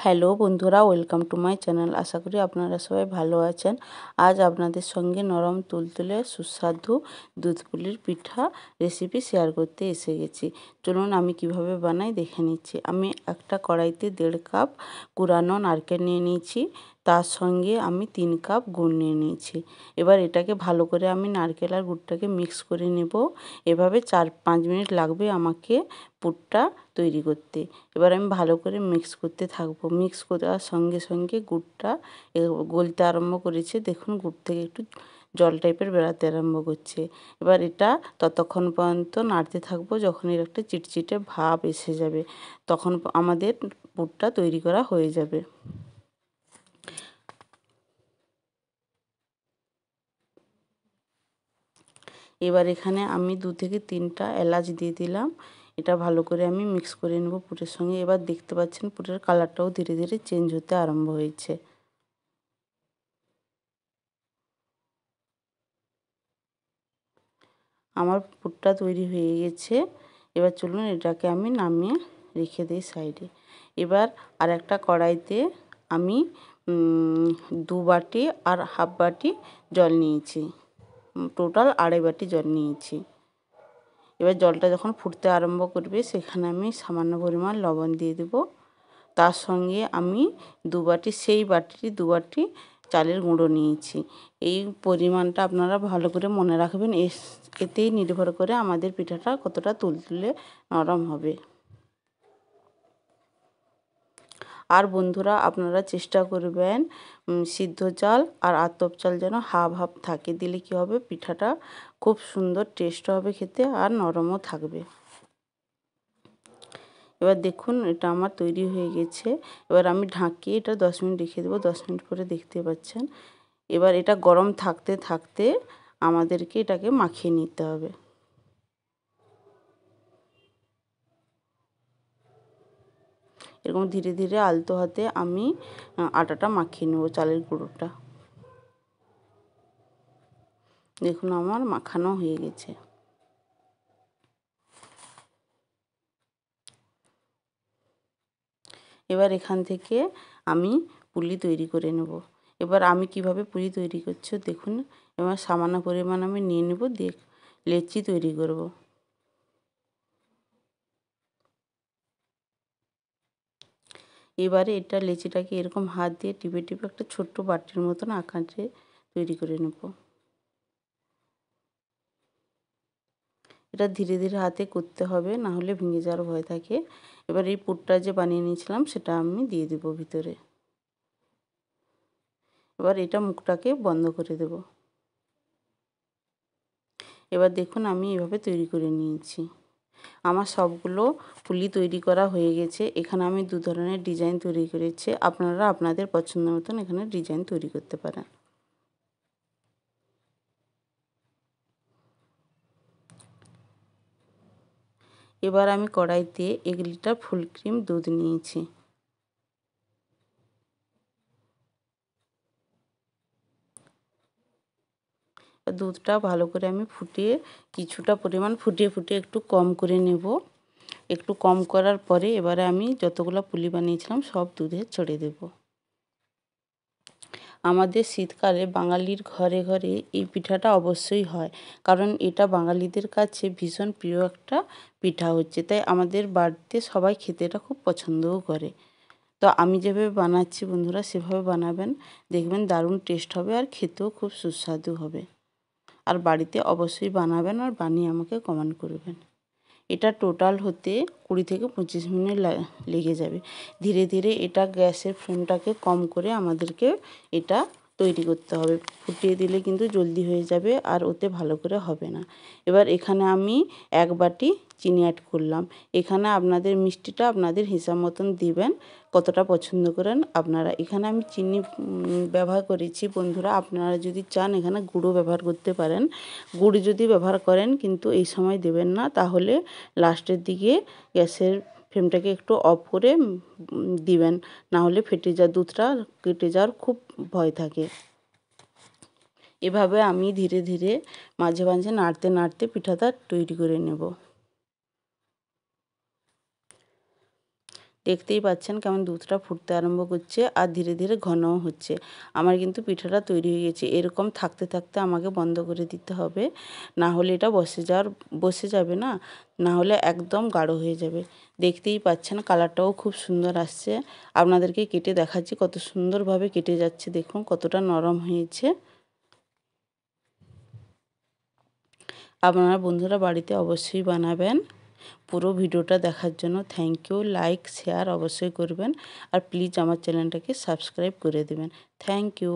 Hello বন্ধুরা, welcome to my channel. আশা করি আপনারা সবাই ভালো আছেন। আজ আপনাদের সঙ্গে নরম তুলতুলে সুস্বাদু দুধ পুলির পিঠা রেসিপি শেয়ার করতে এসে গেছি। চলুন আমি কিভাবে বানাই দেখে নিচ্ছি। আমি একটা কড়াইতে 1.5 কাপ কুড়ানো নারকেল নিয়ে নিয়েছি। তার সঙ্গে আমি 3 কাপ গুড় নিয়ে নিয়েছি। এবার এটাকে ভালো করে আমি নারকেল আর গুড়টাকে মিক্স করে নেব। এভাবে 4-5 মিনিট লাগবে আমাকে পুরটা তৈরি করতে। এবার আমি ভালো করে মিক্স করতে থাকবো। মিক্স করার সঙ্গে সঙ্গে গুড়টা গলতে আরম্ভ করেছে। দেখুন, গুড় থেকে একটু জল টাইপের বেরাতে আরম্ভ করছে। এবার এটা ততক্ষণ পর্যন্ত নাড়তে থাকবো যখন এর একটা চিটচিটে ভাব এসে যাবে, তখন আমাদের পুরটা তৈরি করা হয়ে যাবে। এবার এখানে আমি 2 থেকে 3টা এলাচ দিয়ে দিলাম। এটা ভালো করে আমি মিক্স করে নেব পুরের সঙ্গে। এবার দেখতে পাচ্ছেন পুরের কালারটাও ধীরে ধীরে চেঞ্জ হতে আরম্ভ হয়েছে। আমার পুরটা তৈরি হয়ে গেছে। এবার চলুন এটাকে আমি নামিয়ে রেখে দিই সাইডে। এবার আর একটা কড়াইতে আমি 2 বাটি আর হাফ বাটি জল নিয়েছি। টোটাল 2.5 বাটি জল নিয়েছি। এবার জলটা যখন ফুটতে আরম্ভ করবে সেখানে আমি সামান্য পরিমাণ লবণ দিয়ে দেব। তার সঙ্গে আমি 2 বাটি, সেই বাটিরই 2 বাটি চালের গুঁড়ো নিয়েছি। এই পরিমাণটা আপনারা ভালো করে মনে রাখবেন। এতেই নির্ভর করে আমাদের পিঠাটা কতটা তুলতুলে নরম হবে। আর বন্ধুরা, আপনারা চেষ্টা করবেন সিদ্ধ চাল আর আতপ চাল যেন হাফ হাফ থাকে। দিলে কী হবে, পিঠাটা খুব সুন্দর টেস্ট হবে খেতে আর নরমও থাকবে। এবার দেখুন এটা আমার তৈরি হয়ে গেছে। এবার আমি ঢাকিয়ে এটা 10 মিনিট রেখে দেবো। 10 মিনিট পরে দেখতে পাচ্ছেন। এবার এটা গরম থাকতে থাকতে আমাদেরকে এটাকে মাখিয়ে নিতে হবে। এরকম ধীরে ধীরে আলতো হাতে আমি আটাটা মাখিয়ে নেব, চালের গুঁড়োটা। দেখুন আমার মাখানো হয়ে গেছে। এবার এখান থেকে আমি পুলি তৈরি করে নেব। এবার আমি কিভাবে পুলি তৈরি করছি দেখুন। এবার সামান্য পরিমাণ আমি নিয়ে নেব, দিয়ে লেচি তৈরি করব। এবারে এটা লেচিটাকে এরকম হাত দিয়ে টিপে টিপে একটা ছোট্ট বাটির মতন আকারে তৈরি করে নেব। এটা ধীরে ধীরে হাতে করতে হবে, না হলে ভেঙে যাওয়ার ভয় থাকে। এবার এই পুরটা যে বানিয়ে নিয়েছিলাম সেটা আমি দিয়ে দেব ভিতরে। এবার এটা মুখটাকে বন্ধ করে দেব। এবার দেখুন আমি এভাবে তৈরি করে নিয়েছি। আমার সবগুলো পুলি তৈরি করা হয়ে গেছে। এখানে আমি 2 ধরনের ডিজাইন তৈরি করেছি। আপনারা আপনাদের পছন্দ মতন এখানে ডিজাইন তৈরি করতে পারেন। এবার আমি কড়াইতে 1 লিটার ফুল ক্রিম দুধ নিয়েছি। দুধটা ভালো করে আমি ফুটিয়ে কিছুটা পরিমাণ ফুটিয়ে ফুটিয়ে একটু কম করে নেব। একটু কম করার পরে এবারে আমি যতগুলো পুলি বানিয়েছিলাম সব দুধে ছড়িয়ে দেব। আমাদের শীতকালে বাঙালির ঘরে ঘরে এই পিঠাটা অবশ্যই হয়, কারণ এটা বাঙালিদের কাছে ভীষণ প্রিয় একটা পিঠা হচ্ছে। তাই আমাদের বাড়িতে সবাই খেতে এটা খুব পছন্দও করে। তো আমি যেভাবে বানাচ্ছি বন্ধুরা সেভাবে বানাবেন, দেখবেন দারুণ টেস্ট হবে আর খেতেও খুব সুস্বাদু হবে। আর বাড়িতে অবশ্যই বানাবেন আর বানিয়ে আমাকে কমেন্ট করবেন। এটা টোটাল হতে 20 থেকে 25 মিনিট লেগে যাবে। ধীরে ধীরে এটা গ্যাসের ফ্লেমটাকে কম করে আমাদেরকে এটা তৈরি করতে হবে। ফুটিয়ে দিলে কিন্তু জলদি হয়ে যাবে আর ওতে ভালো করে হবে না। এবার এখানে আমি 1 বাটি চিনি অ্যাড করলাম। এখানে আপনাদের মিষ্টিটা আপনাদের হিসাব মতন দিবেন, কতটা পছন্দ করেন আপনারা। এখানে আমি চিনি ব্যবহার করেছি বন্ধুরা। আপনারা যদি চান এখানে গুঁড়ো ব্যবহার করতে পারেন। গুড় যদি ব্যবহার করেন কিন্তু এই সময় দেবেন না, তাহলে লাস্টের দিকে গ্যাসের ফ্লেমটাকে একটু অফ করে দিবেন, না হলে দুধটা কেটে যাওয়ার খুব ভয় থাকে। এভাবে আমি ধীরে ধীরে মাঝে মাঝে নাড়তে নাড়তে পিঠাটা তৈরি করে নেব। দেখতেই পাচ্ছেন কেমন দুধটা ফুটতে আরম্ভ করছে আর ধীরে ধীরে ঘনও হচ্ছে। আমার কিন্তু পিঠাটা তৈরি হয়ে গেছে। এরকম থাকতে থাকতে আমাকে বন্ধ করে দিতে হবে, না হলে এটা বসে যাবে না, না হলে একদম গাঢ় হয়ে যাবে। দেখতেই পাচ্ছেন কালারটাও খুব সুন্দর আসছে। আপনাদেরকে কেটে দেখাচ্ছি কত সুন্দরভাবে কেটে যাচ্ছে, দেখুন কতটা নরম হয়েছে। আপনারা বন্ধুরা বাড়িতে অবশ্যই বানাবেন। পুরো ভিডিওটা দেখার জন্য থ্যাংক ইউ। লাইক শেয়ার অবশ্যই করবেন আর প্লিজ আমার চ্যানেলটাকে সাবস্ক্রাইব করে দেবেন। Thank you.